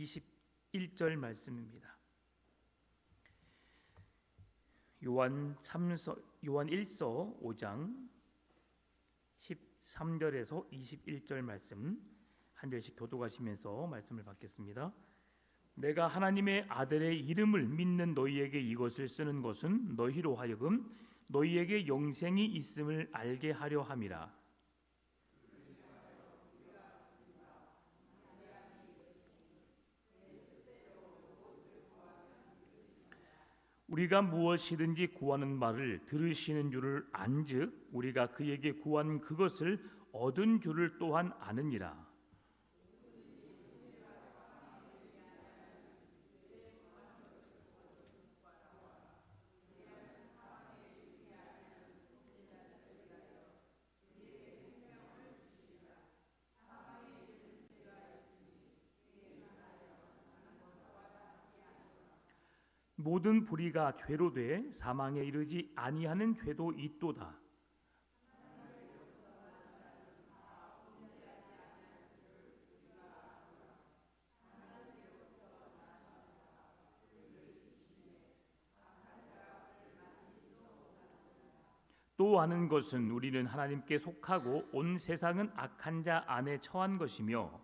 21절 말씀입니다. 요한 1서 5장 13절에서 21절 말씀 한 절씩 교독하시면서 말씀을 받겠습니다. 내가 하나님의 아들의 이름을 믿는 너희에게 이것을 쓰는 것은 너희로 하여금 너희에게 영생이 있음을 알게 하려 함이라. 우리가 무엇이든지 구하는 말을 들으시는 줄을 안즉 우리가 그에게 구한 그것을 얻은 줄을 또한 아느니라. 모든 불의가 죄로 돼 사망에 이르지 아니하는 죄도 있도다. 또 아는 것은 우리는 하나님께 속하고 온 세상은 악한 자 안에 처한 것이며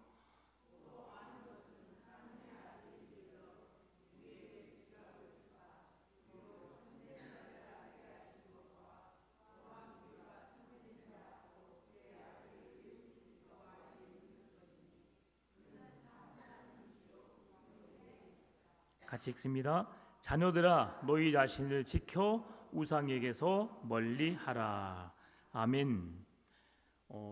같이 읽습니다. 자녀들아 너희 자신을 지켜 우상에게서 멀리하라. 아멘.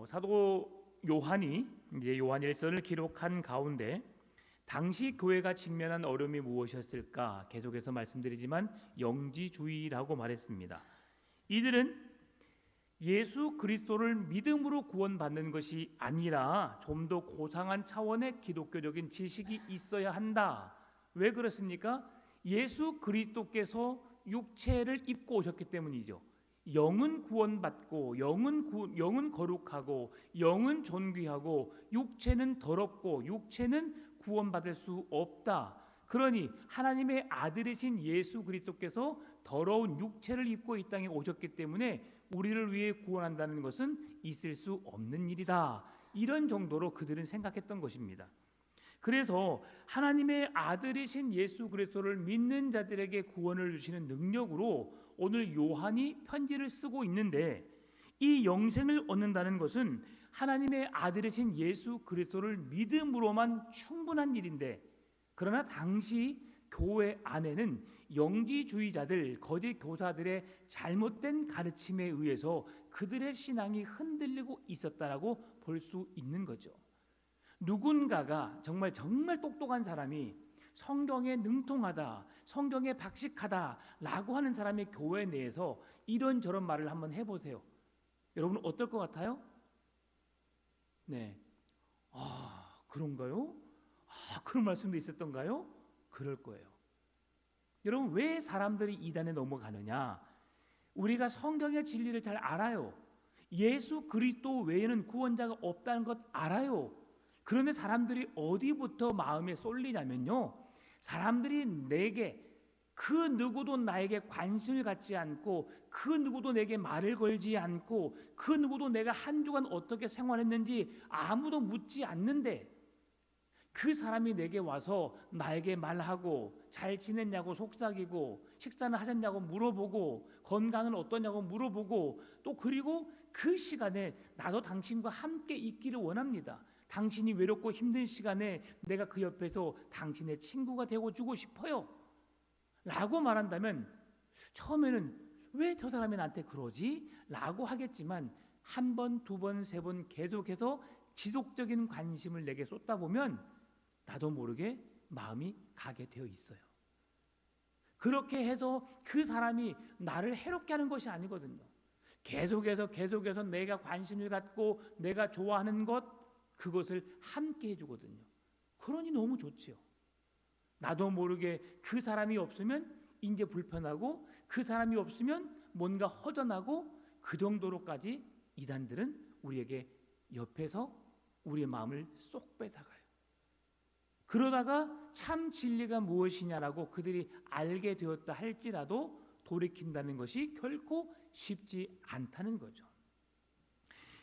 사도 요한이 이제 요한일서를 기록한 가운데 당시 교회가 직면한 어려움이 무엇이었을까 계속해서 말씀드리지만 영지주의라고 말했습니다. 이들은 예수 그리스도를 믿음으로 구원받는 것이 아니라 좀 더 고상한 차원의 기독교적인 지식이 있어야 한다. 왜 그렇습니까? 예수 그리스도께서 육체를 입고 오셨기 때문이죠. 영은 구원받고 영은 거룩하고 영은 존귀하고 육체는 더럽고 육체는 구원받을 수 없다. 그러니 하나님의 아들이신 예수 그리스도께서 더러운 육체를 입고 이 땅에 오셨기 때문에 우리를 위해 구원한다는 것은 있을 수 없는 일이다. 이런 정도로 그들은 생각했던 것입니다. 그래서 하나님의 아들이신 예수 그리스도를 믿는 자들에게 구원을 주시는 능력으로 오늘 요한이 편지를 쓰고 있는데 이 영생을 얻는다는 것은 하나님의 아들이신 예수 그리스도를 믿음으로만 충분한 일인데 그러나 당시 교회 안에는 영지주의자들, 거짓 교사들의 잘못된 가르침에 의해서 그들의 신앙이 흔들리고 있었다라고 볼 수 있는 거죠. 누군가가 정말 똑똑한 사람이 성경에 능통하다, 성경에 박식하다라고 하는 사람의 교회 내에서 이런저런 말을 한번 해보세요. 여러분 어떨 것 같아요? 네, 그런가요? 그런 말씀도 있었던가요? 그럴 거예요. 여러분 왜 사람들이 이단에 넘어가느냐? 우리가 성경의 진리를 잘 알아요. 예수 그리스도 외에는 구원자가 없다는 것 알아요. 그런데 사람들이 어디부터 마음에 쏠리냐면요, 사람들이 내게 그 누구도 나에게 관심을 갖지 않고 그 누구도 내게 말을 걸지 않고 그 누구도 내가 한 주간 어떻게 생활했는지 아무도 묻지 않는데 그 사람이 내게 와서 나에게 말하고 잘 지냈냐고 속삭이고 식사는 하셨냐고 물어보고 건강은 어떠냐고 물어보고 또 그리고 그 시간에 나도 당신과 함께 있기를 원합니다. 당신이 외롭고 힘든 시간에 내가 그 옆에서 당신의 친구가 되고 주고 싶어요 라고 말한다면 처음에는 왜 저 사람이 나한테 그러지? 라고 하겠지만 한 번, 두 번, 세 번 계속해서 지속적인 관심을 내게 쏟다 보면 나도 모르게 마음이 가게 되어 있어요. 그렇게 해서 그 사람이 나를 해롭게 하는 것이 아니거든요. 계속해서 내가 관심을 갖고 내가 좋아하는 것 그것을 함께 해주거든요. 그러니 너무 좋지요. 나도 모르게 그 사람이 없으면 이제 불편하고 그 사람이 없으면 뭔가 허전하고 그 정도로까지 이단들은 우리에게 옆에서 우리의 마음을 쏙 뺏어가요. 그러다가 참 진리가 무엇이냐라고 그들이 알게 되었다 할지라도 돌이킨다는 것이 결코 쉽지 않다는 거죠.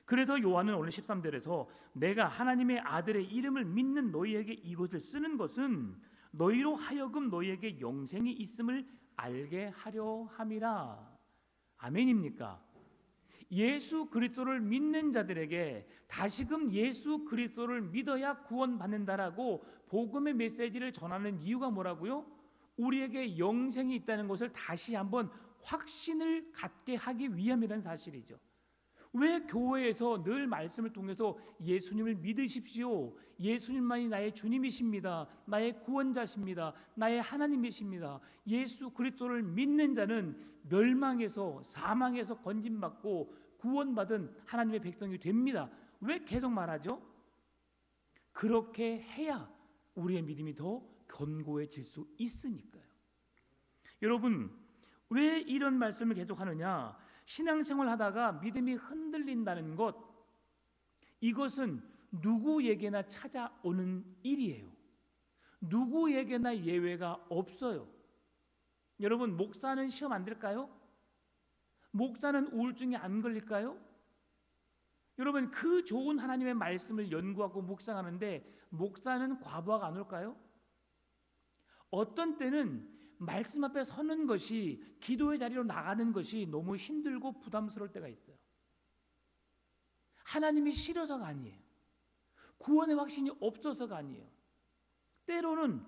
그래서 요한은 오늘 13절에서 내가 하나님의 아들의 이름을 믿는 너희에게 이것을 쓰는 것은 너희로 하여금 너희에게 영생이 있음을 알게 하려 함이라. 아멘입니까? 예수 그리스도를 믿는 자들에게 다시금 예수 그리스도를 믿어야 구원받는다라고 복음의 메시지를 전하는 이유가 뭐라고요? 우리에게 영생이 있다는 것을 다시 한번 확신을 갖게 하기 위함이라는 사실이죠. 왜 교회에서 늘 말씀을 통해서 예수님을 믿으십시오. 예수님만이 나의 주님이십니다. 나의 구원자십니다. 나의 하나님이십니다. 예수 그리스도를 믿는 자는 멸망에서 사망에서 건짐받고 구원받은 하나님의 백성이 됩니다. 왜 계속 말하죠? 그렇게 해야 우리의 믿음이 더 견고해질 수 있으니까요. 여러분, 왜 이런 말씀을 계속하느냐? 신앙생활 하다가 믿음이 흔들린다는 것, 이것은 누구에게나 찾아오는 일이에요. 누구에게나 예외가 없어요. 여러분, 목사는 시험 안 될까요? 목사는 우울증에 안 걸릴까요? 여러분, 그 좋은 하나님의 말씀을 연구하고 묵상하는데 목사는 과부하가 안 올까요? 어떤 때는 말씀 앞에 서는 것이, 기도의 자리로 나가는 것이 너무 힘들고 부담스러울 때가 있어요. 하나님이 싫어서가 아니에요. 구원의 확신이 없어서가 아니에요. 때로는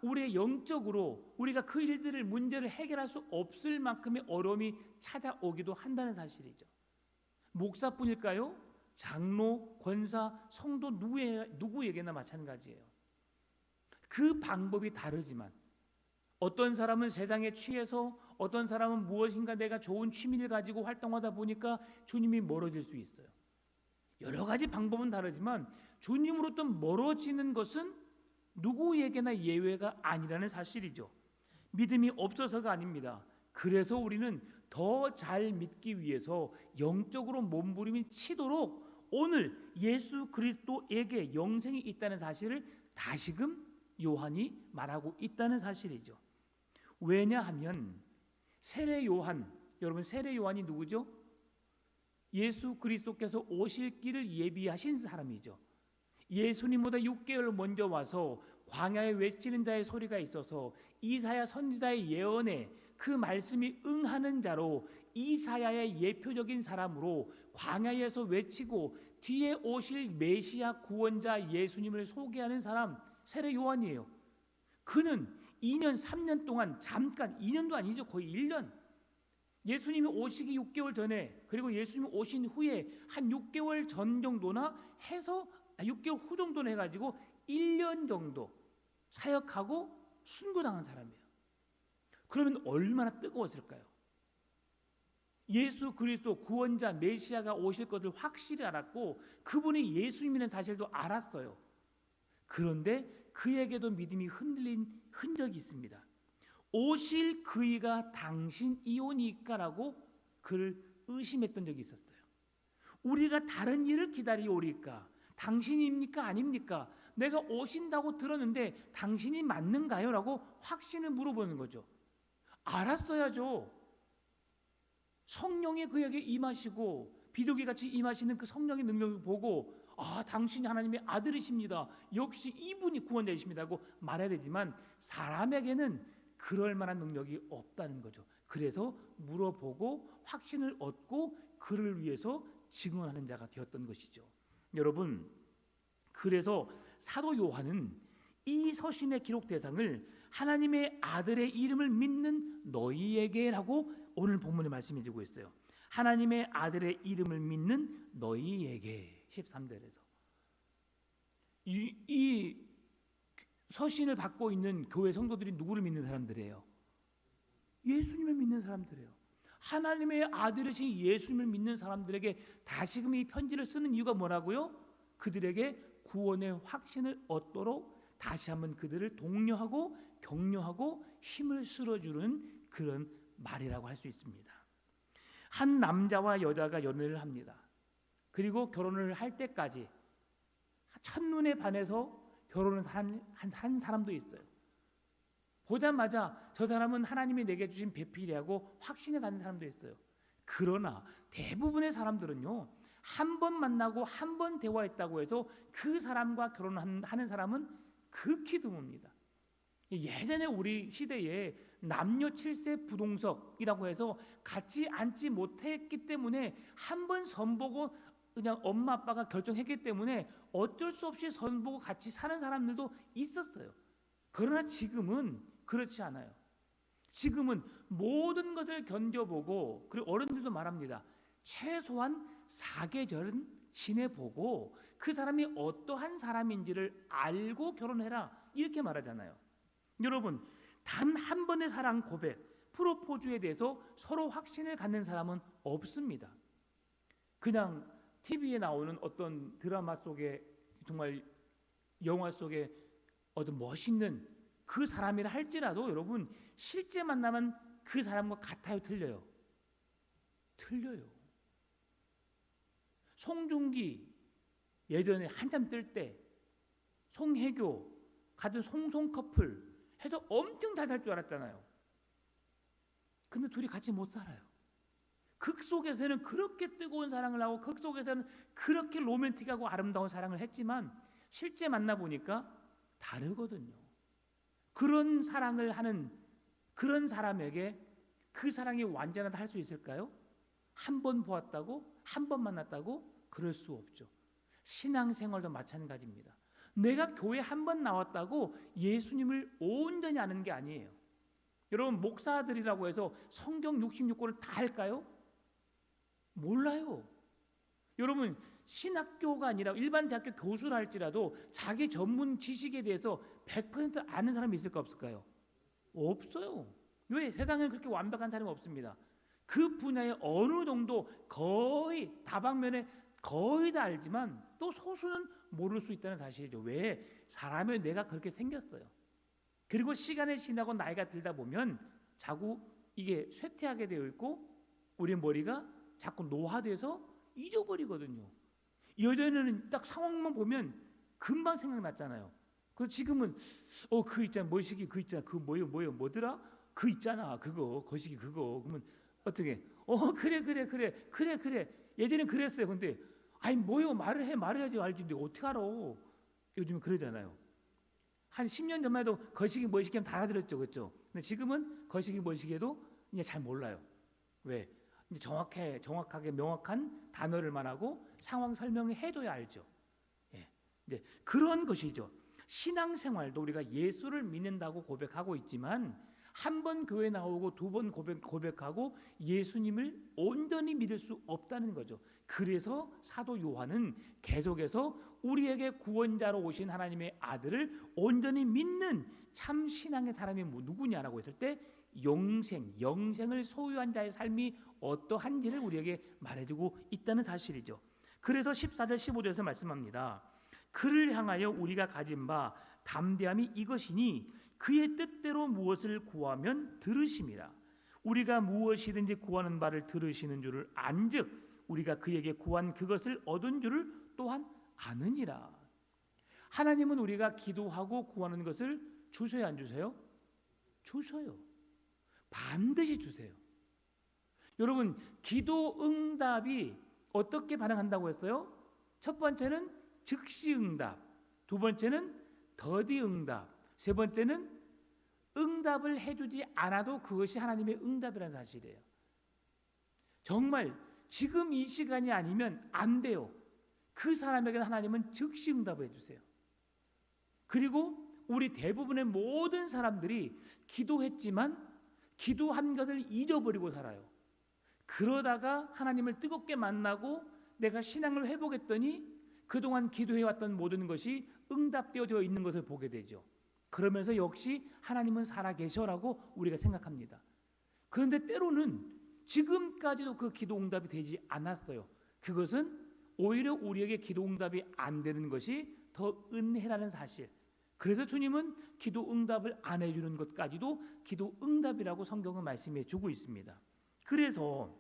우리의 영적으로 우리가 그 일들을, 문제를 해결할 수 없을 만큼의 어려움이 찾아오기도 한다는 사실이죠. 목사뿐일까요? 장로, 권사, 성도 누구에게나 마찬가지예요. 그 방법이 다르지만 어떤 사람은 세상에 취해서, 어떤 사람은 무엇인가 내가 좋은 취미를 가지고 활동하다 보니까 주님이 멀어질 수 있어요. 여러 가지 방법은 다르지만 주님으로부터 멀어지는 것은 누구에게나 예외가 아니라는 사실이죠. 믿음이 없어서가 아닙니다. 그래서 우리는 더 잘 믿기 위해서 영적으로 몸부림이 치도록 오늘 예수 그리스도에게 영생이 있다는 사실을 다시금 요한이 말하고 있다는 사실이죠. 왜냐하면 세례 요한, 여러분 세례 요한이 누구죠? 예수 그리스도께서 오실 길을 예비하신 사람이죠. 예수님보다 6개월 먼저 와서 광야에 외치는 자의 소리가 있어서 이사야 선지자의 예언에 그 말씀이 응하는 자로, 이사야의 예표적인 사람으로 광야에서 외치고 뒤에 오실 메시아 구원자 예수님을 소개하는 사람, 세례 요한이에요. 그는 2년 3년 동안 잠깐, 2년도 아니죠, 거의 1년, 예수님이 오시기 6개월 전에, 그리고 예수님이 오신 후에 한 6개월 전 정도나 해서 6개월 후 정도나 해가지고 1년 정도 사역하고 순교당한 사람이에요. 그러면 얼마나 뜨거웠을까요? 예수 그리스도 구원자 메시아가 오실 것을 확실히 알았고 그분이 예수님이라는 사실도 알았어요. 그런데 그에게도 믿음이 흔들린 흔적이 있습니다. 오실 그이가 당신이오니까라고 그를 의심했던 적이 있었어요. 우리가 다른 일을 기다리오리까? 당신입니까? 아닙니까? 내가 오신다고 들었는데 당신이 맞는가요? 라고 확신을 물어보는 거죠. 알았어야죠. 성령이 그에게 임하시고 비둘기같이 임하시는 그 성령의 능력을 보고 당신이 하나님의 아들이십니다. 역시 이분이 구원자이십니다 하고 말해야 되지만 사람에게는 그럴 만한 능력이 없다는 거죠. 그래서 물어보고 확신을 얻고 그를 위해서 증언하는 자가 되었던 것이죠. 여러분, 그래서 사도 요한은 이 서신의 기록 대상을 하나님의 아들의 이름을 믿는 너희에게라고 오늘 본문에 말씀해 주고 있어요. 하나님의 아들의 이름을 믿는 너희에게. 13절에서 이 서신을 받고 있는 교회 성도들이 누구를 믿는 사람들이에요? 예수님을 믿는 사람들이에요. 하나님의 아들이신 예수님을 믿는 사람들에게 다시금 이 편지를 쓰는 이유가 뭐라고요? 그들에게 구원의 확신을 얻도록 다시 한번 그들을 독려하고 격려하고 힘을 실어주는 그런 말이라고 할 수 있습니다. 한 남자와 여자가 연애를 합니다. 그리고 결혼을 할 때까지 첫눈에 반해서 결혼을 한 사람도 있어요. 보자마자 저 사람은 하나님이 내게 주신 배필이라고 확신에 가는 사람도 있어요. 그러나 대부분의 사람들은요, 한 번 만나고 한 번 대화했다고 해서 그 사람과 결혼하는 사람은 극히 드뭅니다. 예전에 우리 시대에 남녀 7세 부동석이라고 해서 같이 앉지 못했기 때문에 한 번 선보고 그냥 엄마 아빠가 결정했기 때문에 어쩔 수 없이 선보고 같이 사는 사람들도 있었어요. 그러나 지금은 그렇지 않아요. 지금은 모든 것을 견뎌보고, 그리고 어른들도 말합니다. 최소한 4계절은 지내보고 그 사람이 어떠한 사람인지를 알고 결혼해라, 이렇게 말하잖아요. 여러분, 단 한 번의 사랑 고백, 프로포즈에 대해서 서로 확신을 갖는 사람은 없습니다. 그냥 TV에 나오는 어떤 드라마 속에, 정말 영화 속에 어떤 멋있는 그 사람이라 할지라도 여러분, 실제 만나면 그 사람과 같아요, 틀려요? 틀려요. 송중기 예전에 한참 뜰 때, 송혜교 같은 송송 커플 해서 엄청 잘 살 줄 알았잖아요. 근데 둘이 같이 못 살아요. 극 속에서는 그렇게 뜨거운 사랑을 하고 극 속에서는 그렇게 로맨틱하고 아름다운 사랑을 했지만 실제 만나보니까 다르거든요. 그런 사랑을 하는 그런 사람에게 그 사랑이 완전하다 할 수 있을까요? 한 번 보았다고, 한 번 만났다고 그럴 수 없죠. 신앙생활도 마찬가지입니다. 내가 교회 한 번 나왔다고 예수님을 온전히 아는 게 아니에요. 여러분, 목사들이라고 해서 성경 66권을 다 할까요? 몰라요. 여러분, 신학교가 아니라 일반 대학교 교수를 할지라도 자기 전문 지식에 대해서 100% 아는 사람이 있을까 없을까요? 없어요. 왜? 세상에는 그렇게 완벽한 사람이 없습니다. 그 분야에 어느 정도 거의 다방면에 거의 다 알지만 또 소수는 모를 수 있다는 사실이죠. 왜? 사람의 뇌가 그렇게 생겼어요. 그리고 시간이 지나고 나이가 들다 보면 자꾸 이게 쇠퇴하게 되어 있고 우리 머리가 자꾸 노화돼서 잊어버리거든요. 예전에는 딱 상황만 보면 금방 생각났잖아요. 그 지금은 그 있잖아, 뭐시기 그 있잖아, 그 뭐더라? 그 있잖아, 그거 거시기 그거. 그러면 어떻게? 그래. 예전엔 그랬어요. 근데 아니 뭐요, 말해야지 알지. 근데 어떻게 알아? 요즘은 그러잖아요. 한 10년 전만 해도 거시기 뭐시기 하면 다 알아들었죠, 그렇죠? 근데 지금은 거시기 뭐시기도 이제 잘 몰라요. 왜? 이제 정확하게 명확한 단어를만 하고 상황 설명을 해줘야 알죠. 예. 네, 그런 것이죠. 신앙생활도 우리가 예수를 믿는다고 고백하고 있지만 한 번 교회 나오고 두 번 고백하고 예수님을 온전히 믿을 수 없다는 거죠. 그래서 사도 요한은 계속해서 우리에게 구원자로 오신 하나님의 아들을 온전히 믿는 참 신앙의 사람이 누구냐라고 했을 때 영생을 소유한 자의 삶이 어떠한지를 우리에게 말해주고 있다는 사실이죠. 그래서 14절 15절에서 말씀합니다. 그를 향하여 우리가 가진 바 담대함이 이것이니 그의 뜻대로 무엇을 구하면 들으심이라. 우리가 무엇이든지 구하는 바를 들으시는 줄을 안즉 우리가 그에게 구한 그것을 얻은 줄을 또한 아느니라. 하나님은 우리가 기도하고 구하는 것을 주세요, 안 주세요? 주셔요. 반드시 주세요. 여러분, 기도 응답이 어떻게 반응한다고 했어요? 첫 번째는 즉시 응답, 두 번째는 더디 응답, 세 번째는 응답을 해주지 않아도 그것이 하나님의 응답이라는 사실이에요. 정말 지금 이 시간이 아니면 안 돼요. 그 사람에게는 하나님은 즉시 응답을 해주세요. 그리고 우리 대부분의 모든 사람들이 기도했지만 기도한 것을 잊어버리고 살아요. 그러다가 하나님을 뜨겁게 만나고 내가 신앙을 회복했더니 그동안 기도해왔던 모든 것이 응답되어 있는 것을 보게 되죠. 그러면서 역시 하나님은 살아계셔라고 우리가 생각합니다. 그런데 때로는 지금까지도 그 기도 응답이 되지 않았어요. 그것은 오히려 우리에게 기도 응답이 안 되는 것이 더 은혜라는 사실. 그래서 주님은 기도 응답을 안 해주는 것까지도 기도 응답이라고 성경은 말씀해 주고 있습니다. 그래서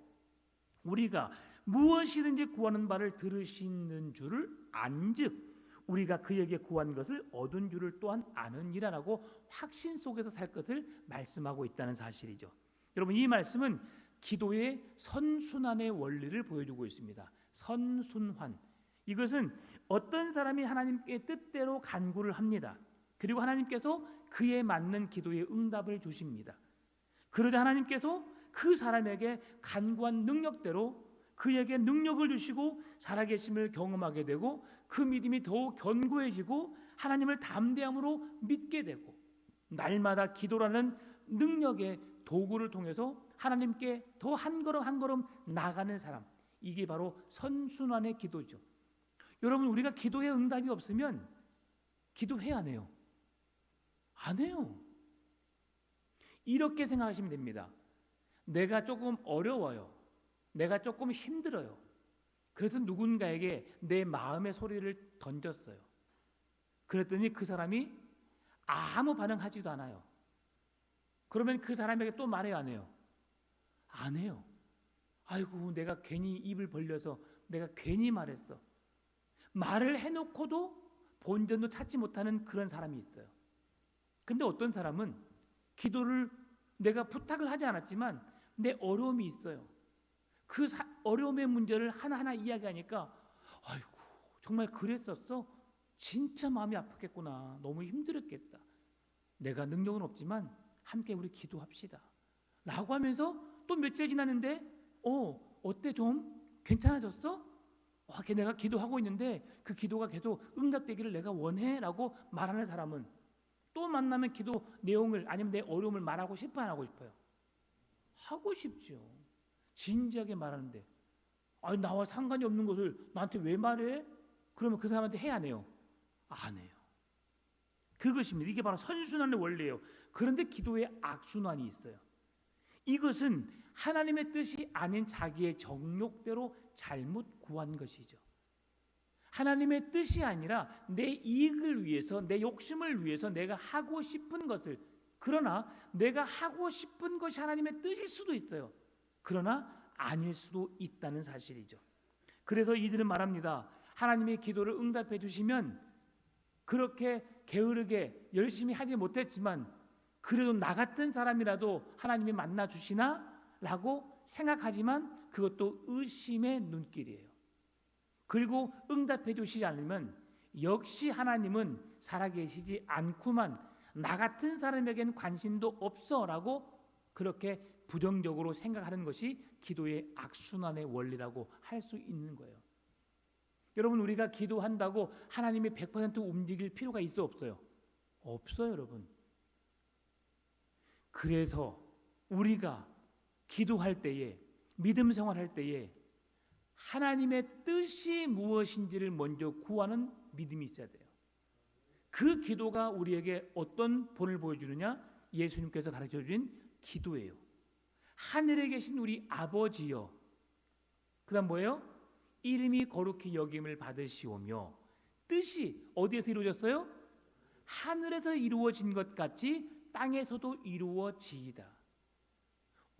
우리가 무엇이든지 구하는 바를 들으시는 줄을 안즉 우리가 그에게 구한 것을 얻은 줄을 또한 아느니라라고 확신 속에서 살 것을 말씀하고 있다는 사실이죠. 여러분, 이 말씀은 기도의 선순환의 원리를 보여주고 있습니다. 선순환. 이것은 어떤 사람이 하나님께 뜻대로 간구를 합니다. 그리고 하나님께서 그에 맞는 기도의 응답을 주십니다. 그러자 하나님께서 그 사람에게 간구한 능력대로 그에게 능력을 주시고 살아계심을 경험하게 되고 그 믿음이 더욱 견고해지고 하나님을 담대함으로 믿게 되고 날마다 기도라는 능력의 도구를 통해서 하나님께 더 한 걸음 한 걸음 나가는 사람, 이게 바로 선순환의 기도죠. 여러분, 우리가 기도에 응답이 없으면 기도해야 안 해요? 안 해요. 이렇게 생각하시면 됩니다. 내가 조금 어려워요. 내가 조금 힘들어요. 그래서 누군가에게 내 마음의 소리를 던졌어요. 그랬더니 그 사람이 아무 반응하지도 않아요. 그러면 그 사람에게 또 말해요, 안 해요? 안 해요. 아이고, 내가 괜히 입을 벌려서 내가 괜히 말했어. 말을 해놓고도 본전도 찾지 못하는 그런 사람이 있어요. 근데 어떤 사람은 기도를 내가 부탁을 하지 않았지만 내 어려움이 있어요. 그 어려움의 문제를 하나하나 이야기하니까 아이고, 정말 그랬었어? 진짜 마음이 아팠겠구나. 너무 힘들었겠다. 내가 능력은 없지만 함께 우리 기도합시다 라고 하면서 또 며칠 지났는데 어때, 좀 괜찮아졌어? 내가 기도하고 있는데 그 기도가 계속 응답되기를 내가 원해 라고 말하는 사람은 또 만나면 기도 내용을 아니면 내 어려움을 말하고 싶어, 안 하고 싶어요? 하고 싶죠. 진지하게 말하는데 나와 상관이 없는 것을 나한테 왜 말해? 그러면 그 사람한테 해야 안 해요? 안 해요. 그것입니다. 이게 바로 선순환의 원리예요. 그런데 기도에 악순환이 있어요. 이것은 하나님의 뜻이 아닌 자기의 정욕대로 잘못 구한 것이죠. 하나님의 뜻이 아니라 내 이익을 위해서, 내 욕심을 위해서 내가 하고 싶은 것을, 그러나 내가 하고 싶은 것이 하나님의 뜻일 수도 있어요. 그러나 아닐 수도 있다는 사실이죠. 그래서 이들은 말합니다. 하나님의 기도를 응답해 주시면 그렇게 게으르게 열심히 하지 못했지만 그래도 나 같은 사람이라도 하나님이 만나 주시나? 라고 생각하지만 그것도 의심의 눈길이에요. 그리고 응답해 주시지 않으면 역시 하나님은 살아계시지 않구만, 나 같은 사람에겐 관심도 없어 라고 그렇게 부정적으로 생각하는 것이 기도의 악순환의 원리라고 할 수 있는 거예요. 여러분, 우리가 기도한다고 하나님이 100% 움직일 필요가 있어, 없어요? 없어요, 여러분. 그래서 우리가 기도할 때에, 믿음 생활할 때에 하나님의 뜻이 무엇인지를 먼저 구하는 믿음이 있어야 돼요. 그 기도가 우리에게 어떤 본을 보여주느냐? 예수님께서 가르쳐 주신 기도예요. 하늘에 계신 우리 아버지여, 그 다음 뭐예요? 이름이 거룩히 여김을 받으시오며, 뜻이 어디에서 이루어졌어요? 하늘에서 이루어진 것 같이 땅에서도 이루어지이다.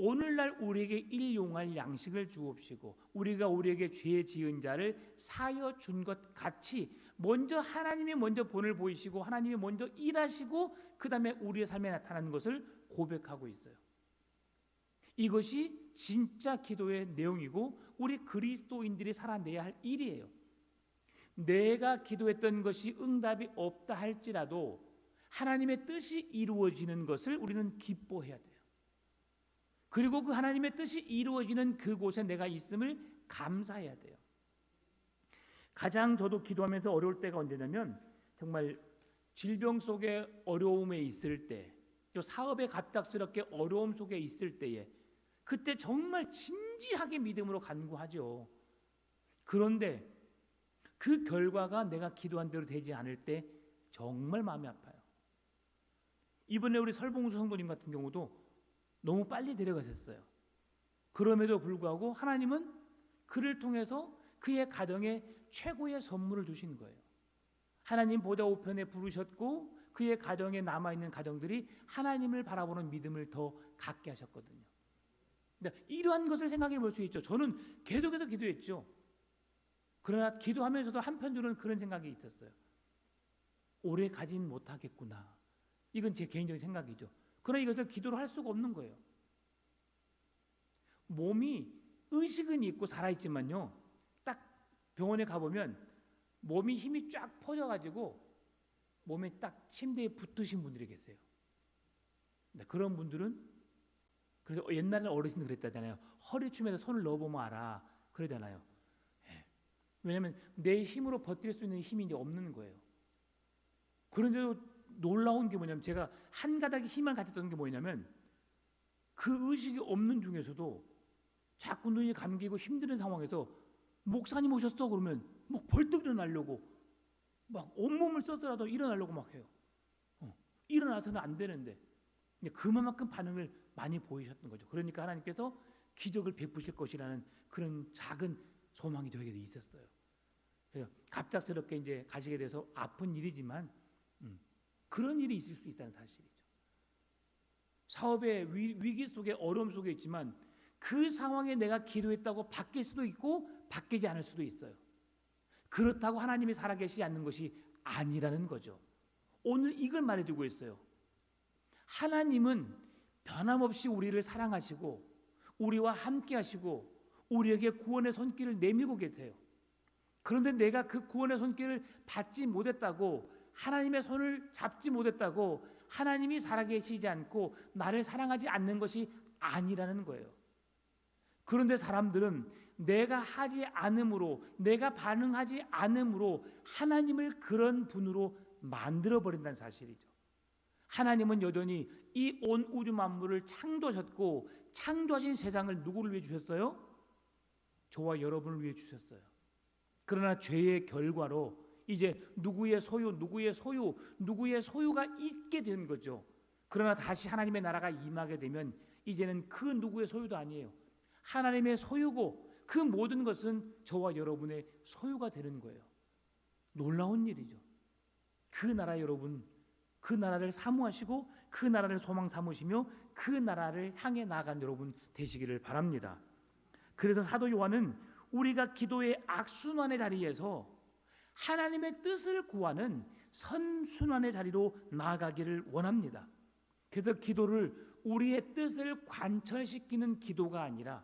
오늘날 우리에게 일용할 양식을 주옵시고 우리가 우리에게 죄 지은 자를 사여 준 것 같이 먼저 하나님이 먼저 본을 보이시고 하나님이 먼저 일하시고 그 다음에 우리의 삶에 나타나는 것을 고백하고 있어요. 이것이 진짜 기도의 내용이고 우리 그리스도인들이 살아내야 할 일이에요. 내가 기도했던 것이 응답이 없다 할지라도 하나님의 뜻이 이루어지는 것을 우리는 기뻐해야 돼요. 그리고 그 하나님의 뜻이 이루어지는 그곳에 내가 있음을 감사해야 돼요. 가장 저도 기도하면서 어려울 때가 언제냐면 정말 질병 속에 어려움에 있을 때, 또 사업에 갑작스럽게 어려움 속에 있을 때에 그때 정말 진지하게 믿음으로 간구하죠. 그런데 그 결과가 내가 기도한 대로 되지 않을 때 정말 마음이 아파요. 이번에 우리 설봉수 성도님 같은 경우도 너무 빨리 데려가셨어요. 그럼에도 불구하고 하나님은 그를 통해서 그의 가정에 최고의 선물을 주신 거예요. 하나님 보좌 우편에 부르셨고 그의 가정에 남아있는 가정들이 하나님을 바라보는 믿음을 더 갖게 하셨거든요. 이러한 것을 생각해 볼 수 있죠. 저는 계속해서 기도했죠. 그러나 기도하면서도 한편으로는 그런 생각이 있었어요. 오래 가진 못하겠구나. 이건 제 개인적인 생각이죠. 그러나 이것을 기도로 할 수가 없는 거예요. 몸이 의식은 있고 살아있지만요, 딱 병원에 가보면 몸이 힘이 쫙 퍼져가지고 몸에 딱 침대에 붙으신 분들이 계세요. 그런 분들은, 그래서 옛날에는 어르신들 그랬다잖아요. 허리춤에다 손을 넣어보면 알아. 그러잖아요. 왜냐하면 내 힘으로 버틸 수 있는 힘이 이제 없는 거예요. 그런데도 놀라운 게 뭐냐면, 제가 한 가닥의 힘을 가졌던 게 뭐냐면, 그 의식이 없는 중에서도 자꾸 눈이 감기고 힘든 상황에서 목사님 오셨어 그러면 막 벌떡 일어나려고 막 온몸을 써서라도 일어나려고 막 해요. 일어나서는 안 되는데 그만큼 반응을 많이 보이셨던 거죠. 그러니까 하나님께서 기적을 베푸실 것이라는 그런 작은 소망이 저에게 있었어요. 그래서 갑작스럽게 이제 가시게 돼서 아픈 일이지만 그런 일이 있을 수 있다는 사실이죠. 사업의 위기 속에, 어려움 속에 있지만 그 상황에 내가 기도했다고 바뀔 수도 있고 바뀌지 않을 수도 있어요. 그렇다고 하나님이 살아계시지 않는 것이 아니라는 거죠. 오늘 이걸 말해주고 있어요. 하나님은 변함없이 우리를 사랑하시고 우리와 함께 하시고 우리에게 구원의 손길을 내밀고 계세요. 그런데 내가 그 구원의 손길을 받지 못했다고, 하나님의 손을 잡지 못했다고 하나님이 살아계시지 않고 나를 사랑하지 않는 것이 아니라는 거예요. 그런데 사람들은 내가 하지 않음으로, 내가 반응하지 않음으로 하나님을 그런 분으로 만들어버린다는 사실이죠. 하나님은 여전히 이 온 우주 만물을 창조하셨고, 창조하신 세상을 누구를 위해 주셨어요? 저와 여러분을 위해 주셨어요. 그러나 죄의 결과로 이제 누구의 소유가 있게 된 거죠. 그러나 다시 하나님의 나라가 임하게 되면 이제는 그 누구의 소유도 아니에요. 하나님의 소유고 그 모든 것은 저와 여러분의 소유가 되는 거예요. 놀라운 일이죠. 그 나라 여러분, 그 나라를 사모하시고 그 나라를 소망 삼으시며 그 나라를 향해 나아간 여러분 되시기를 바랍니다. 그래서 사도 요한은 우리가 기도의 악순환의 자리에서 하나님의 뜻을 구하는 선순환의 자리로 나아가기를 원합니다. 그래서 기도를 우리의 뜻을 관철시키는 기도가 아니라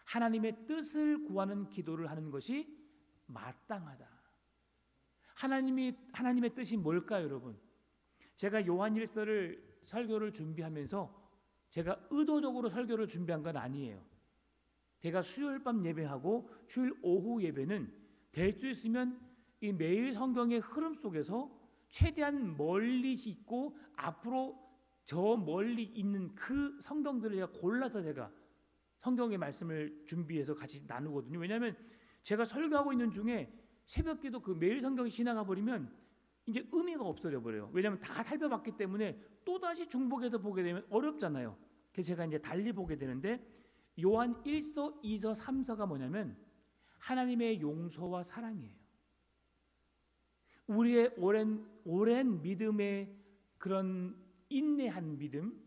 하나님의 뜻을 구하는 기도를 하는 것이 마땅하다. 하나님의 뜻이 뭘까요, 여러분? 제가 요한일서를 설교를 준비하면서 제가 의도적으로 설교를 준비한 건 아니에요. 제가 수요일 밤 예배하고 주일 오후 예배는 될 수 있으면 이 매일 성경의 흐름 속에서 최대한 멀리 있고 앞으로 저 멀리 있는 그 성경들을 제가 골라서 제가 성경의 말씀을 준비해서 같이 나누거든요. 왜냐하면 제가 설교하고 있는 중에 새벽기도 그 매일 성경이 지나가 버리면 이제 의미가 없어져 버려요. 왜냐하면 다 살펴봤기 때문에 또다시 중복해서 보게 되면 어렵잖아요. 그래서 제가 이제 달리 보게 되는데, 요한 1서, 2서, 3서가 뭐냐면 하나님의 용서와 사랑이에요. 우리의 오랜 믿음의 그런 인내한 믿음,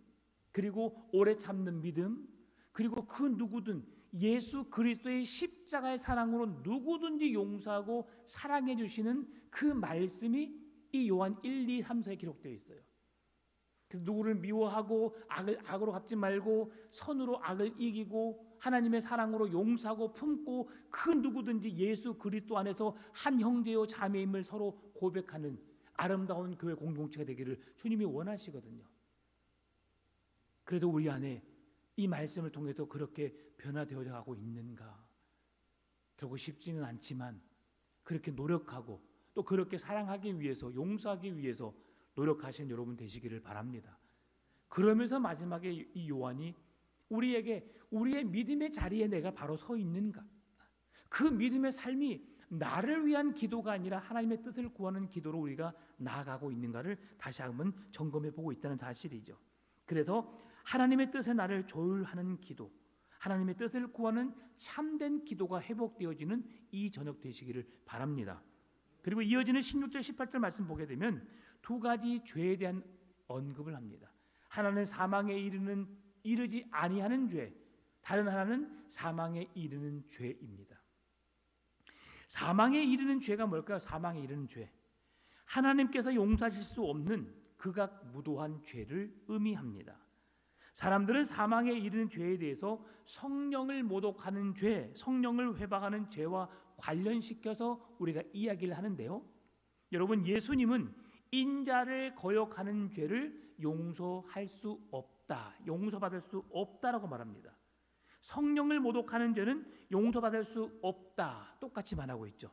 그리고 오래 참는 믿음, 그리고 그 누구든 예수 그리스도의 십자가의 사랑으로 누구든지 용서하고 사랑해 주시는 그 말씀이 이 요한 1, 2, 3서에 기록되어 있어요. 그래서 누구를 미워하고 악을 악으로 갚지 말고 선으로 악을 이기고 하나님의 사랑으로 용서하고 품고 그 누구든지 예수 그리스도 안에서 한 형제요 자매임을 서로 고백하는 아름다운 교회 공동체가 되기를 주님이 원하시거든요. 그래도 우리 안에 이 말씀을 통해서 그렇게 변화되어져 가고 있는가? 결국 쉽지는 않지만 그렇게 노력하고 또 그렇게 사랑하기 위해서, 용서하기 위해서 노력하시는 여러분 되시기를 바랍니다. 그러면서 마지막에 이 요한이 우리에게 우리의 믿음의 자리에 내가 바로 서 있는가? 그 믿음의 삶이 나를 위한 기도가 아니라 하나님의 뜻을 구하는 기도로 우리가 나아가고 있는가를 다시 한번 점검해 보고 있다는 사실이죠. 그래서 하나님의 뜻에 나를 조율하는 기도, 하나님의 뜻을 구하는 참된 기도가 회복되어지는 이 저녁 되시기를 바랍니다. 그리고 이어지는 16절 18절 말씀 보게 되면 두 가지 죄에 대한 언급을 합니다. 하나는 사망에 이르지 아니하는 죄, 다른 하나는 사망에 이르는 죄입니다. 사망에 이르는 죄가 뭘까요? 사망에 이르는 죄. 하나님께서 용서하실 수 없는 극악무도한 죄를 의미합니다. 사람들은 사망에 이르는 죄에 대해서 성령을 모독하는 죄, 성령을 회방하는 죄와 관련시켜서 우리가 이야기를 하는데요. 여러분, 예수님은 인자를 거역하는 죄를 용서할 수 없다, 용서받을 수 없다라고 말합니다. 성령을 모독하는 죄는 용서받을 수 없다, 똑같이 말하고 있죠.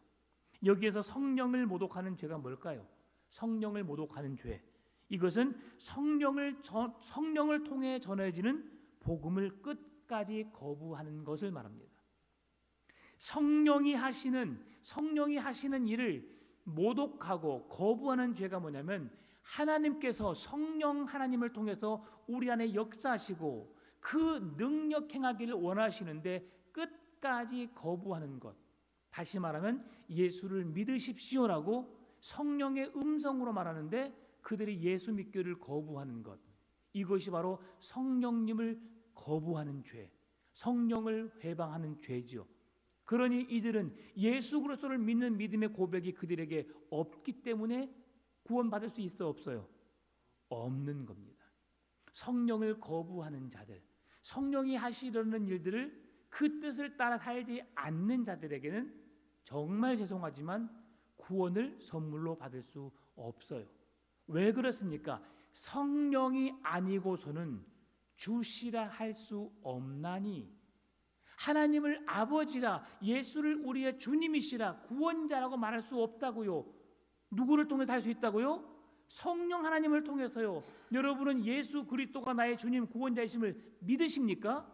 여기에서 성령을 모독하는 죄가 뭘까요? 성령을 모독하는 죄, 이것은 성령을 통해 전해지는 복음을 끝까지 거부하는 것을 말합니다. 성령이 하시는 일을 모독하고 거부하는 죄가 뭐냐면, 하나님께서 성령 하나님을 통해서 우리 안에 역사하시고 그 능력 행하기를 원하시는데 끝까지 거부하는 것. 다시 말하면 예수를 믿으십시오라고 성령의 음성으로 말하는데 그들이 예수 믿기를 거부하는 것. 이것이 바로 성령님을 거부하는 죄, 성령을 회방하는 죄지요. 그러니 이들은 예수 그리스도를 믿는 믿음의 고백이 그들에게 없기 때문에 구원받을 수 있어, 없어요? 없는 겁니다. 성령을 거부하는 자들, 성령이 하시려는 일들을 그 뜻을 따라 살지 않는 자들에게는 정말 죄송하지만 구원을 선물로 받을 수 없어요. 왜 그렇습니까? 성령이 아니고서는 주시라 할 수 없나니, 하나님을 아버지라, 예수를 우리의 주님이시라, 구원자라고 말할 수 없다고요. 누구를 통해서 할 수 있다고요? 성령 하나님을 통해서요. 여러분은 예수 그리스도가 나의 주님 구원자이심을 믿으십니까?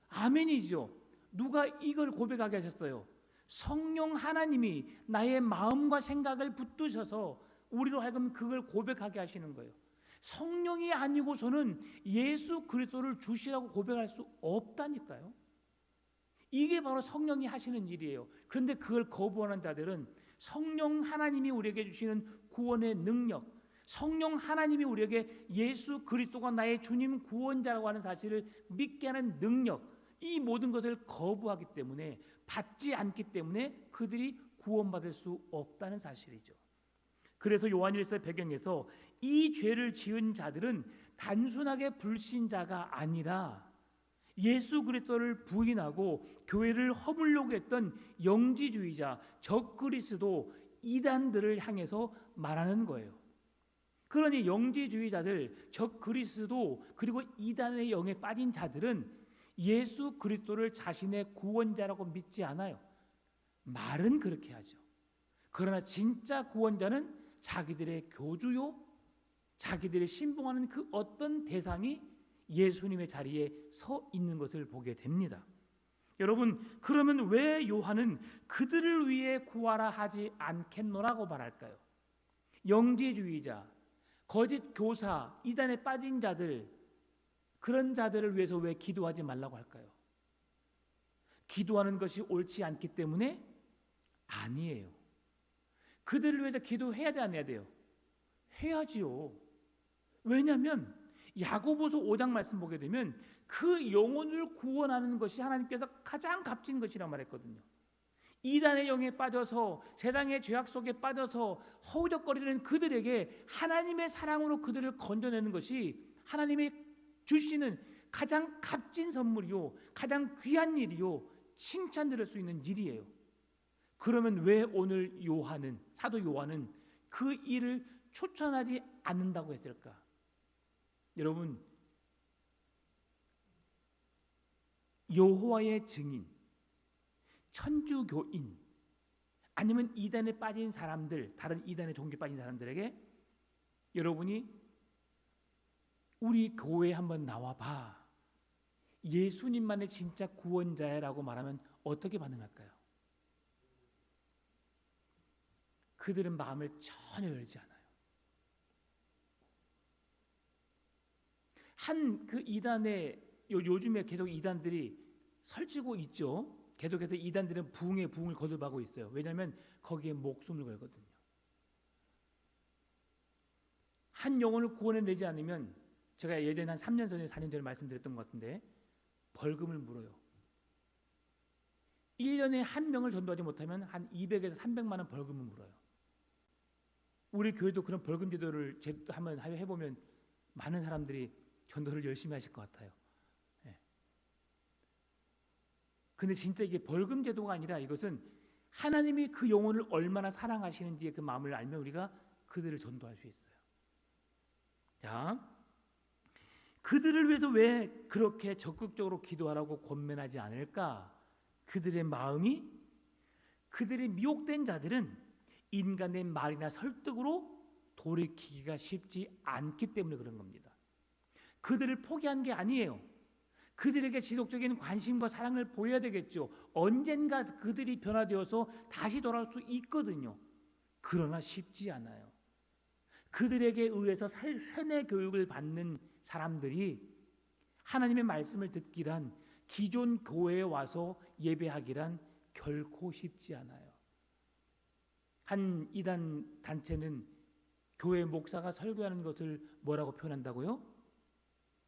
아멘이죠. 누가 이걸 고백하게 하셨어요? 성령 하나님이 나의 마음과 생각을 붙드셔서 우리로 하여금 그걸 고백하게 하시는 거예요. 성령이 아니고서는 예수 그리스도를 주시라고 고백할 수 없다니까요. 이게 바로 성령이 하시는 일이에요. 그런데 그걸 거부하는 자들은 성령 하나님이 우리에게 주시는 구원의 능력, 성령 하나님이 우리에게 예수 그리스도가 나의 주님 구원자라고 하는 사실을 믿게 하는 능력, 이 모든 것을 거부하기 때문에, 받지 않기 때문에 그들이 구원받을 수 없다는 사실이죠. 그래서 요한일서 배경에서 이 죄를 지은 자들은 단순하게 불신자가 아니라 예수 그리스도를 부인하고 교회를 허물려고 했던 영지주의자, 적그리스도, 이단들을 향해서 말하는 거예요. 그러니 영지주의자들, 적그리스도, 그리고 이단의 영에 빠진 자들은 예수 그리스도를 자신의 구원자라고 믿지 않아요. 말은 그렇게 하죠. 그러나 진짜 구원자는 자기들의 교주요, 자기들이 신봉하는 그 어떤 대상이 예수님의 자리에 서 있는 것을 보게 됩니다. 여러분, 그러면 왜 요한은 그들을 위해 구하라 하지 않겠노라고 말할까요? 영지주의자, 거짓 교사, 이단에 빠진 자들, 그런 자들을 위해서 왜 기도하지 말라고 할까요? 기도하는 것이 옳지 않기 때문에? 아니에요. 그들을 위해서 기도해야 돼, 안 해야 돼요? 해야지요. 왜냐하면 야고보서 5장 말씀 보게 되면 그 영혼을 구원하는 것이 하나님께서 가장 값진 것이라고 말했거든요. 이단의 영에 빠져서 세상의 죄악 속에 빠져서 허우적거리는 그들에게 하나님의 사랑으로 그들을 건져내는 것이 하나님이 주시는 가장 값진 선물이요, 가장 귀한 일이요, 칭찬드릴 수 있는 일이에요. 그러면 왜 오늘 사도 요한은 그 일을 추천하지 않는다고 했을까? 여러분, 여호와의 증인, 천주교인, 아니면 이단에 빠진 사람들, 다른 이단의 종교에 빠진 사람들에게 여러분이 우리 교회에 한번 나와봐, 예수님만의 진짜 구원자라고 말하면 어떻게 반응할까요? 그들은 마음을 전혀 열지 않아요. 한 그 이단의 요즘에 계속 이단들이 설치고 있죠. 계속해서 이단들은 부흥의 부흥을 거듭하고 있어요. 왜냐하면 거기에 목숨을 걸거든요. 한 영혼을 구원해내지 않으면, 제가 예전에 한 3년 전에 4년 전에 말씀드렸던 것 같은데, 벌금을 물어요. 1년에 한 명을 전도하지 못하면 한 200에서 300만 원 벌금을 물어요. 우리 교회도 그런 벌금 제도를 한번 해보면 많은 사람들이 전도를 열심히 하실 것 같아요. 예. 근데 진짜 이게 벌금 제도가 아니라 이것은 하나님이 그 영혼을 얼마나 사랑하시는지의 그 마음을 알면 우리가 그들을 전도할 수 있어요. 자, 그들을 위해서 왜 그렇게 적극적으로 기도하라고 권면하지 않을까? 그들의 마음이, 그들의 미혹된 자들은 인간의 말이나 설득으로 돌이키기가 쉽지 않기 때문에 그런 겁니다. 그들을 포기한 게 아니에요. 그들에게 지속적인 관심과 사랑을 보여야 되겠죠. 언젠가 그들이 변화되어서 다시 돌아올 수 있거든요. 그러나 쉽지 않아요. 그들에게 의해서 세뇌 교육을 받는 사람들이 하나님의 말씀을 듣기란, 기존 교회에 와서 예배하기란 결코 쉽지 않아요. 한 이단 단체는 교회 목사가 설교하는 것을 뭐라고 표현한다고요?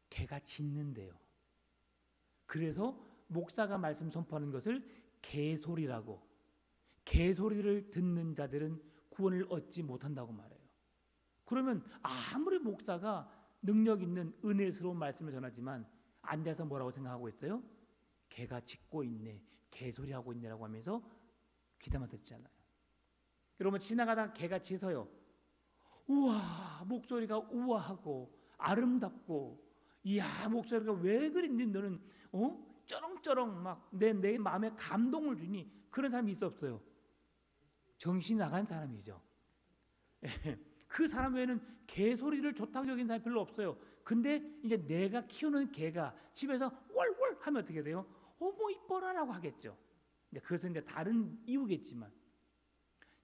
개가 짖는데요. 그래서 목사가 말씀 선포하는 것을 개소리라고, 개소리를 듣는 자들은 구원을 얻지 못한다고 말해요. 그러면 아무리 목사가 능력 있는 은혜스러운 말씀을 전하지만 앉아서 뭐라고 생각하고 있어요? 개가 짖고 있네, 개소리하고 있네라고 하면서 귀담아 듣잖아요. 여러분, 지나가다가 개가 짖어요. 우와, 목소리가 우아하고 아름답고, 이야, 목소리가 왜 그랬니 너는, 쩌렁쩌렁 막 내 마음에 감동을 주니, 그런 사람이 있어 없어요? 정신이 나간 사람이죠. 그 사람 외에는 개소리를 좋다고 여긴 사람이 별로 없어요. 근데 이제 내가 키우는 개가 집에서 월월 하면 어떻게 돼요? 어머 이뻐라라고 하겠죠. 그것은 이제 다른 이유겠지만,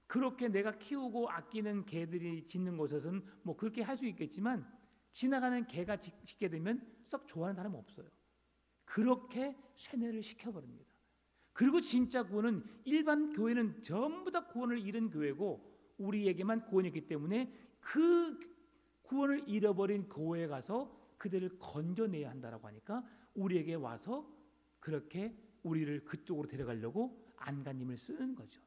그렇게 내가 키우고 아끼는 개들이 짖는 곳에서는 뭐 그렇게 할 수 있겠지만, 지나가는 개가 짖게 되면 썩 좋아하는 사람은 없어요. 그렇게 쇠뇌를 시켜버립니다. 그리고 진짜 구원은, 일반 교회는 전부 다 구원을 잃은 교회고 우리에게만 구원이 있기 때문에 그 구원을 잃어버린 교회에 가서 그들을 건져내야 한다라고 하니까 우리에게 와서 그렇게 우리를 그쪽으로 데려가려고 안간힘을 쓰는 거죠.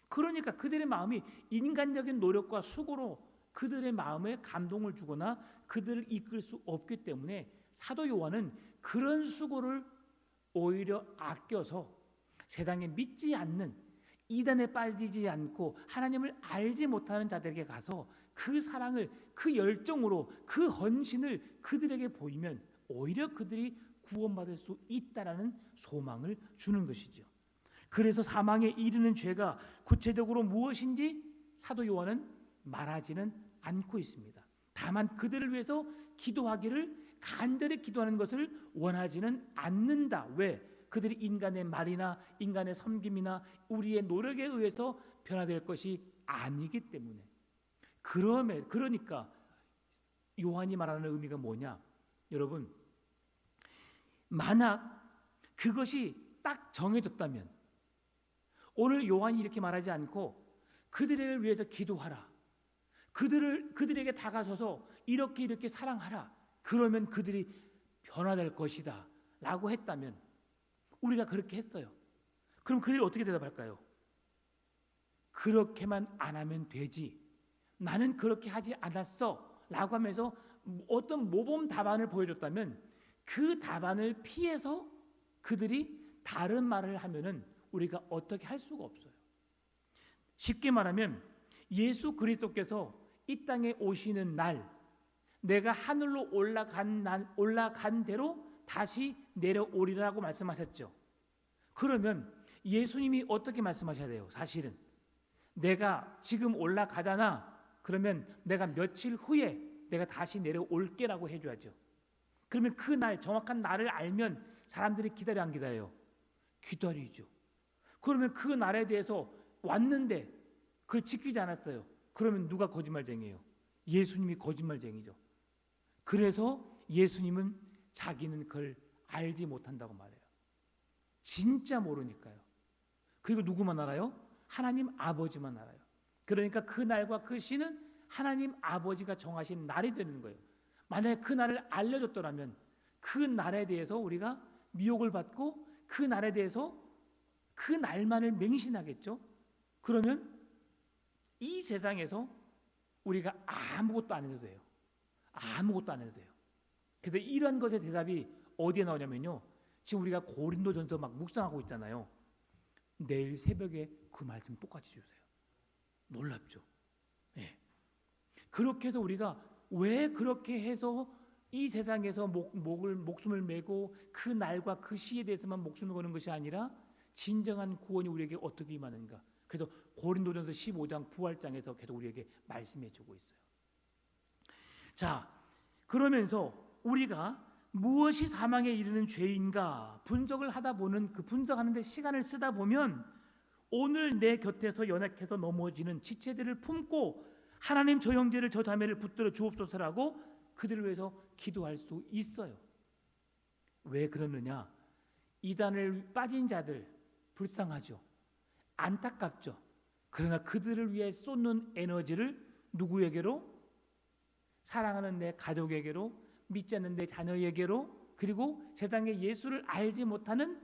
그러니까 그들의 마음이 인간적인 노력과 수고로 그들의 마음에 감동을 주거나 그들을 이끌 수 없기 때문에 사도 요한은 그런 수고를 오히려 아껴서 세상에 믿지 않는, 이단에 빠지지 않고 하나님을 알지 못하는 자들에게 가서 그 사랑을, 그 열정으로 그 헌신을 그들에게 보이면 오히려 그들이 구원받을 수 있다라는 소망을 주는 것이죠. 그래서 사망에 이르는 죄가 구체적으로 무엇인지 사도 요한은 말하지는 않고 있습니다. 다만 그들을 위해서 기도하기를, 간절히 기도하는 것을 원하지는 않는다. 왜? 그들이 인간의 말이나 인간의 섬김이나 우리의 노력에 의해서 변화될 것이 아니기 때문에. 그러니까 요한이 말하는 의미가 뭐냐? 여러분, 만약 그것이 딱 정해졌다면 오늘 요한이 이렇게 말하지 않고 그들을 위해서 기도하라, 그들에게 다가서서 이렇게 사랑하라, 그러면 그들이 변화될 것이다 라고 했다면, 우리가 그렇게 했어요. 그럼 그들이 어떻게 대답할까요? 그렇게만 안 하면 되지, 나는 그렇게 하지 않았어 라고 하면서 어떤 모범 답안을 보여줬다면, 그 답안을 피해서 그들이 다른 말을 하면은 우리가 어떻게 할 수가 없어요. 쉽게 말하면 예수 그리스도께서 이 땅에 오시는 날, 내가 하늘로 올라간 대로 다시 내려오리라고 말씀하셨죠. 그러면 예수님이 어떻게 말씀하셔야 돼요? 사실은 내가 지금 올라가잖아, 그러면 내가 며칠 후에 내가 다시 내려올게라고 해줘야죠. 그러면 그 날, 정확한 날을 알면 사람들이 기다려 안 기다려요? 기다리죠. 그러면 그 날에 대해서 왔는데 그걸 지키지 않았어요. 그러면 누가 거짓말쟁이에요? 예수님이 거짓말쟁이죠. 그래서 예수님은 자기는 그걸 알지 못한다고 말해요. 진짜 모르니까요. 그리고 누구만 알아요? 하나님 아버지만 알아요. 그러니까 그 날과 그 시는 하나님 아버지가 정하신 날이 되는 거예요. 만약에 그 날을 알려줬더라면 그 날에 대해서 우리가 미혹을 받고 그 날에 대해서 그 날만을 맹신하겠죠. 그러면 이 세상에서 우리가 아무것도 안 해도 돼요. 아무것도 안 해도 돼요. 그래서 이런 것의 대답이 어디에 나오냐면요, 지금 우리가 고린도전서 막 묵상하고 있잖아요. 내일 새벽에 그 말씀 똑같이 주세요. 놀랍죠? 예. 그렇게 해서 우리가 왜 그렇게 해서 이 세상에서 목숨을 메고 그 날과 그 시에 대해서만 목숨을 거는 것이 아니라 진정한 구원이 우리에게 어떻게 임하는가. 그래서 고린도전서 15장 부활장에서 계속 우리에게 말씀해 주고 있어요. 자, 그러면서 우리가 무엇이 사망에 이르는 죄인가 분석을 하다 보는, 그 분석하는 데 시간을 쓰다 보면 오늘 내 곁에서 연약해서 넘어지는 지체들을 품고 하나님 저 형제를 저 자매를 붙들어 주옵소서라고 그들을 위해서 기도할 수 있어요. 왜 그러느냐? 이단을 빠진 자들 불쌍하죠. 안타깝죠. 그러나 그들을 위해 쏟는 에너지를 누구에게로? 사랑하는 내 가족에게로, 믿지 않는 내 자녀에게로, 그리고 세상에 예수를 알지 못하는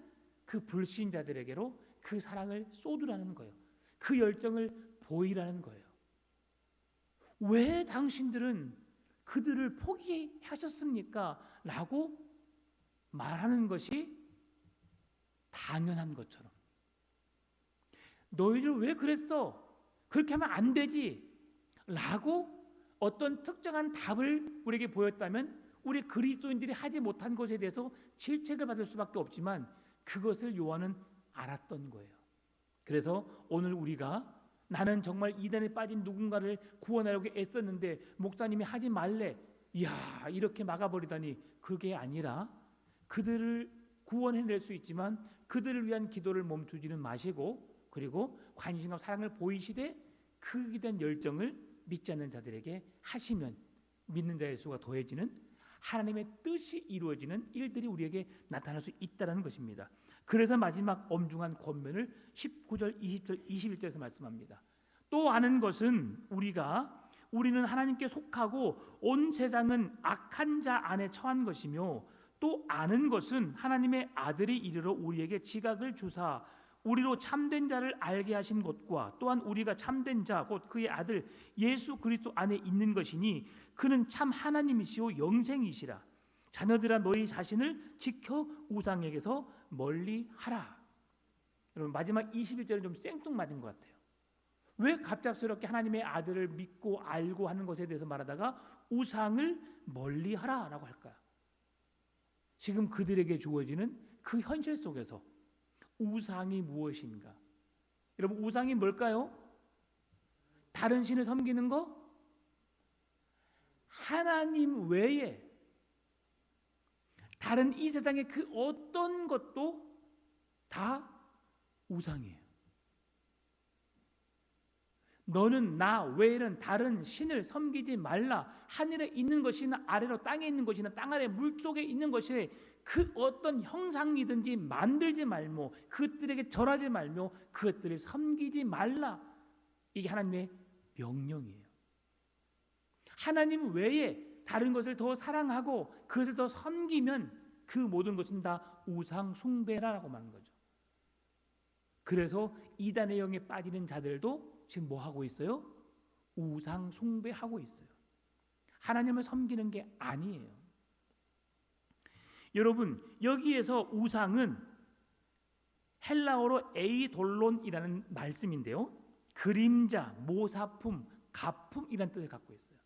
그 불신자들에게로 그 사랑을 쏟으라는 거예요. 그 열정을 보이라는 거예요. 왜 당신들은 그들을 포기하셨습니까? 라고 말하는 것이 당연한 것처럼. 너희들 왜 그랬어? 그렇게 하면 안 되지 라고 어떤 특정한 답을 우리에게 보였다면 우리 그리스도인들이 하지 못한 것에 대해서 질책을 받을 수밖에 없지만 그것을 요한은 알았던 거예요. 그래서 오늘 우리가 나는 정말 이단에 빠진 누군가를 구원하려고 애썼는데 목사님이 하지 말래, 이야 이렇게 막아버리다니, 그게 아니라 그들을 구원해낼 수 있지만 그들을 위한 기도를 멈추지는 마시고, 그리고 관심과 사랑을 보이시되 그 기대한 열정을 믿지 않는 자들에게 하시면 믿는 자의 수가 더해지는, 하나님의 뜻이 이루어지는 일들이 우리에게 나타날 수 있다는 것입니다. 그래서 마지막 엄중한 권면을 19절, 20절, 21절에서 말씀합니다. 또 아는 것은 우리는 하나님께 속하고 온 세상은 악한 자 안에 처한 것이며, 또 아는 것은 하나님의 아들이 이르러 우리에게 지각을 주사 우리로 참된 자를 알게 하신 것과 또한 우리가 참된 자 곧 그의 아들 예수 그리스도 안에 있는 것이니 그는 참 하나님이시오 영생이시라. 자녀들아 너희 자신을 지켜 우상에게서 멀리하라. 여러분 마지막 21절은 좀 생뚱맞은 것 같아요. 왜 갑작스럽게 하나님의 아들을 믿고 알고 하는 것에 대해서 말하다가 우상을 멀리하라라고 할까요? 지금 그들에게 주어지는 그 현실 속에서 우상이 무엇인가? 여러분 우상이 뭘까요? 다른 신을 섬기는 거? 하나님 외에 다른 이 세상의 그 어떤 것도 다 우상이에요. 너는 나 외에는 다른 신을 섬기지 말라. 하늘에 있는 것이나 아래로 땅에 있는 것이나 땅 아래 물속에 있는 것이 그 어떤 형상이든지 만들지 말며 그것들에게 절하지 말며 그것들을 섬기지 말라. 이게 하나님의 명령이에요. 하나님 외에 다른 것을 더 사랑하고 그것을 더 섬기면 그 모든 것은 다 우상 숭배라고 말하는 거죠. 그래서 이단의 영에 빠지는 자들도 지금 뭐 하고 있어요? 우상 숭배하고 있어요. 하나님을 섬기는 게 아니에요. 여러분 여기에서 우상은 헬라어로 에이돌론이라는 말씀인데요, 그림자, 모사품, 가품이라는 뜻을 갖고 있어요.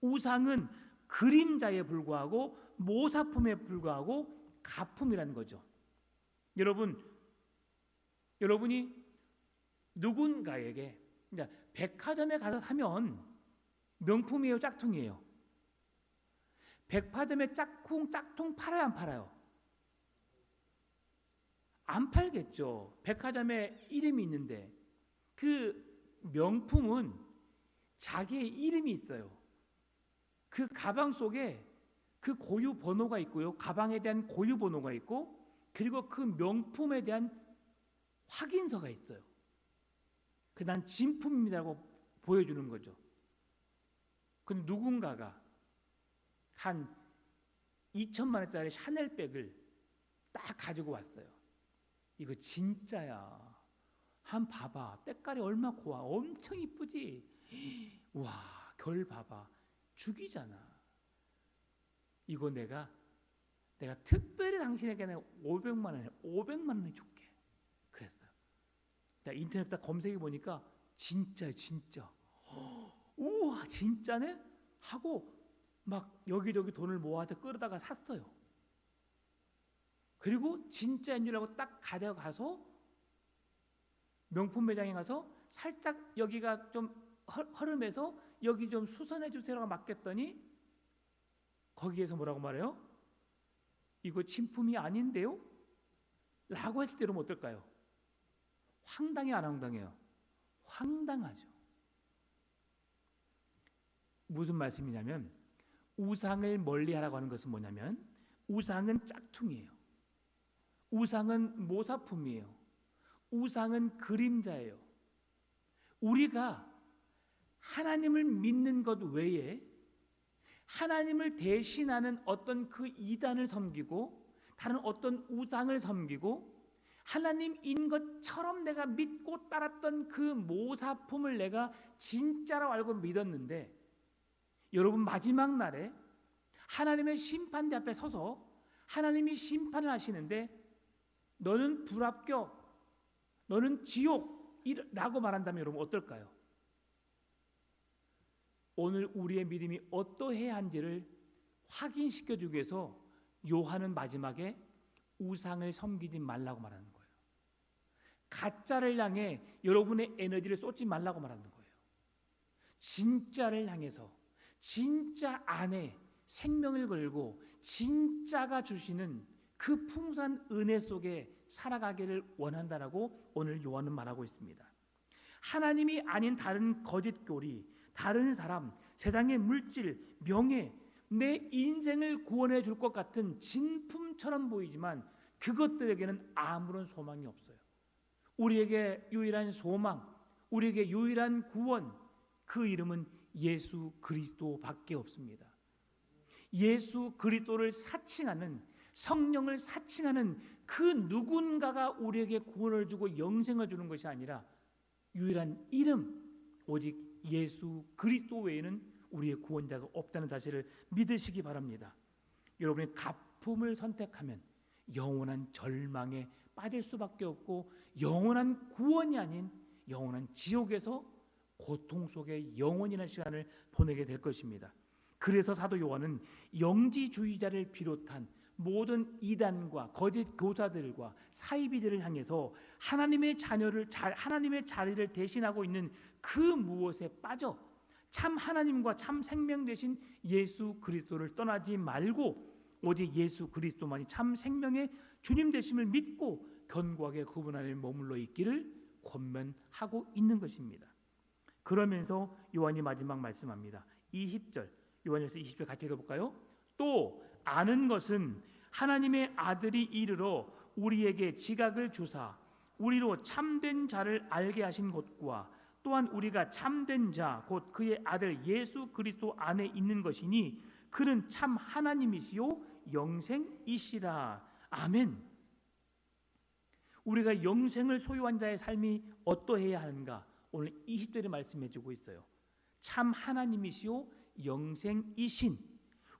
우상은 그림자에 불과하고 모사품에 불과하고 가품이라는 거죠. 여러분이 누군가에게 백화점에 가서 사면 명품이에요, 짝퉁이에요? 백화점에 짝퉁 팔아요, 안 팔아요? 안 팔겠죠. 백화점에 이름이 있는데 그 명품은 자기의 이름이 있어요. 그 가방 속에 그 고유 번호가 있고요, 가방에 대한 고유 번호가 있고, 그리고 그 명품에 대한 확인서가 있어요. 그 난 진품이라고 보여주는 거죠. 근데 누군가가 한 2천만 원짜리 샤넬백을 딱 가지고 왔어요. 이거 진짜야. 한 봐봐. 때깔이 얼마 고와. 엄청 이쁘지. 와, 결 봐봐. 죽이잖아. 이거 내가 특별히 당신에게 내가 500만 원에 줄게. 그랬어요. 인터넷 다 검색해 보니까 진짜. 우와, 진짜네? 하고 막 여기저기 돈을 모아서 끌어다가 샀어요. 그리고 진짜인 줄 알고 딱 가져가서 명품 매장에 가서 살짝 여기가 좀 허름해서 여기 좀 수선해 주세요라고 맡겼더니 거기에서 뭐라고 말해요? 이거 진품이 아닌데요? 라고 했을 때 여러분 어떨까요? 황당해요, 안 황당해요? 황당하죠. 무슨 말씀이냐면 우상을 멀리하라고 하는 것은 뭐냐면 우상은 짝퉁이에요. 우상은 모사품이에요. 우상은 그림자예요. 우리가 하나님을 믿는 것 외에 하나님을 대신하는 어떤 그 이단을 섬기고 다른 어떤 우상을 섬기고 하나님인 것처럼 내가 믿고 따랐던 그 모사품을 내가 진짜라고 알고 믿었는데 여러분 마지막 날에 하나님의 심판대 앞에 서서 하나님이 심판을 하시는데 너는 불합격, 너는 지옥이라고 말한다면 여러분 어떨까요? 오늘 우리의 믿음이 어떠해야 한지를 확인시켜주기 위해서 요한은 마지막에 우상을 섬기지 말라고 말하는 거예요. 가짜를 향해 여러분의 에너지를 쏟지 말라고 말하는 거예요. 진짜를 향해서 진짜 안에 생명을 걸고 진짜가 주시는 그 풍성한 은혜 속에 살아가기를 원한다라고 오늘 요한은 말하고 있습니다. 하나님이 아닌 다른 거짓 교리, 다른 사람, 세상의 물질, 명예, 내 인생을 구원해 줄 것 같은 진품처럼 보이지만 그것들에게는 아무런 소망이 없어요. 우리에게 유일한 소망, 우리에게 유일한 구원, 그 이름은 예수 그리스도밖에 없습니다. 예수 그리스도를 사칭하는, 성령을 사칭하는 그 누군가가 우리에게 구원을 주고 영생을 주는 것이 아니라 유일한 이름, 오직 예수 그리스도 외에는 우리의 구원자가 없다는 사실을 믿으시기 바랍니다. 여러분이 가품을 선택하면 영원한 절망에 빠질 수밖에 없고 영원한 구원이 아닌 영원한 지옥에서 고통 속에 영원이라는 시간을 보내게 될 것입니다. 그래서 사도 요한은 영지주의자를 비롯한 모든 이단과 거짓 교사들과 사이비들을 향해서 하나님의 자리를 대신하고 있는 그 무엇에 빠져 참 하나님과 참 생명 되신 예수 그리스도를 떠나지 말고 오직 예수 그리스도만이 참 생명의 주님 되심을 믿고 견고하게 그분 안에 머물러 있기를 권면하고 있는 것입니다. 그러면서 요한이 마지막 말씀합니다. 20절, 요한일서 20절 같이 읽어볼까요? 또 아는 것은 하나님의 아들이 이르러 우리에게 지각을 주사 우리로 참된 자를 알게 하신 것과 또한 우리가 참된 자 곧 그의 아들 예수 그리스도 안에 있는 것이니 그는 참 하나님이시요 영생이시라. 아멘. 우리가 영생을 소유한 자의 삶이 어떠해야 하는가 오늘 20절에 말씀해 주고 있어요. 참 하나님이시요 영생이신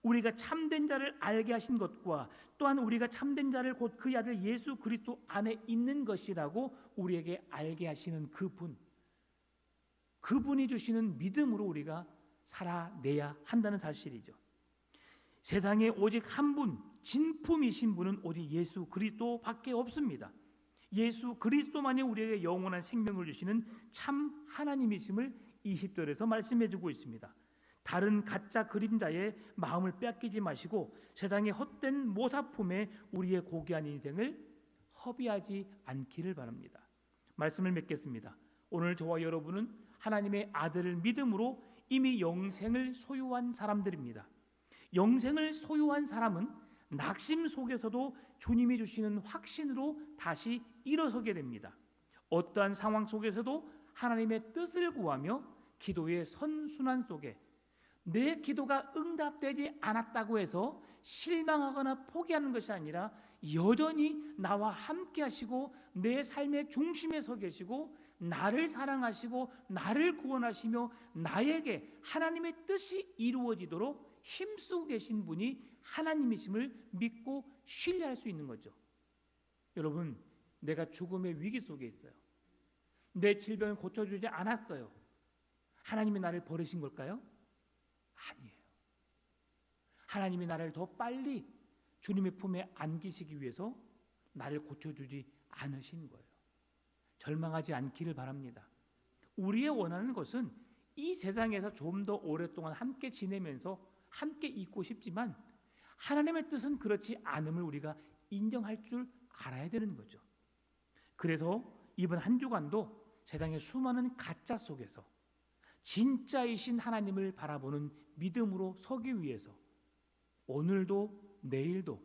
우리가 참된 자를 알게 하신 것과 또한 우리가 참된 자를 곧 그의 아들 예수 그리스도 안에 있는 것이라고 우리에게 알게 하시는 그분이 주시는 믿음으로 우리가 살아내야 한다는 사실이죠. 세상에 오직 한 분, 진품이신 분은 오직 예수 그리스도밖에 없습니다. 예수 그리스도만이 우리에게 영원한 생명을 주시는 참 하나님이심을 20절에서 말씀해 주고 있습니다. 다른 가짜 그림자의 마음을 빼앗기지 마시고 세상의 헛된 모사품에 우리의 고귀한 인생을 허비하지 않기를 바랍니다. 말씀을 맺겠습니다. 오늘 저와 여러분은 하나님의 아들을 믿음으로 이미 영생을 소유한 사람들입니다. 영생을 소유한 사람은 낙심 속에서도 주님이 주시는 확신으로 다시 일어서게 됩니다. 어떠한 상황 속에서도 하나님의 뜻을 구하며 기도의 선순환 속에 내 기도가 응답되지 않았다고 해서 실망하거나 포기하는 것이 아니라 여전히 나와 함께 하시고 내 삶의 중심에 서 계시고 나를 사랑하시고 나를 구원하시며 나에게 하나님의 뜻이 이루어지도록 힘쓰고 계신 분이 하나님이심을 믿고 신뢰할 수 있는 거죠. 여러분, 내가 죽음의 위기 속에 있어요. 내 질병을 고쳐주지 않았어요. 하나님이 나를 버리신 걸까요? 아니에요. 하나님이 나를 더 빨리 주님의 품에 안기시기 위해서 나를 고쳐주지 않으신 거예요. 절망하지 않기를 바랍니다. 우리의 원하는 것은 이 세상에서 좀 더 오랫동안 함께 지내면서 함께 있고 싶지만 하나님의 뜻은 그렇지 않음을 우리가 인정할 줄 알아야 되는 거죠. 그래서 이번 한 주간도 세상의 수많은 가짜 속에서 진짜이신 하나님을 바라보는 믿음으로 서기 위해서 오늘도 내일도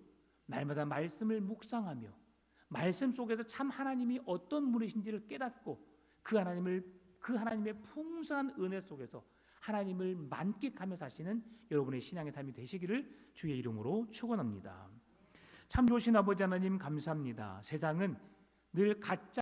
날마다 말씀을 묵상하며 말씀 속에서 참 하나님이 어떤 분이신지를 깨닫고 그 하나님의 풍성한 은혜 속에서 하나님을 만끽하며 사시는 여러분의 신앙의 삶이 되시기를 주의 이름으로 축원합니다. 참 좋으신 아버지 하나님 감사합니다. 세상은 늘 가짜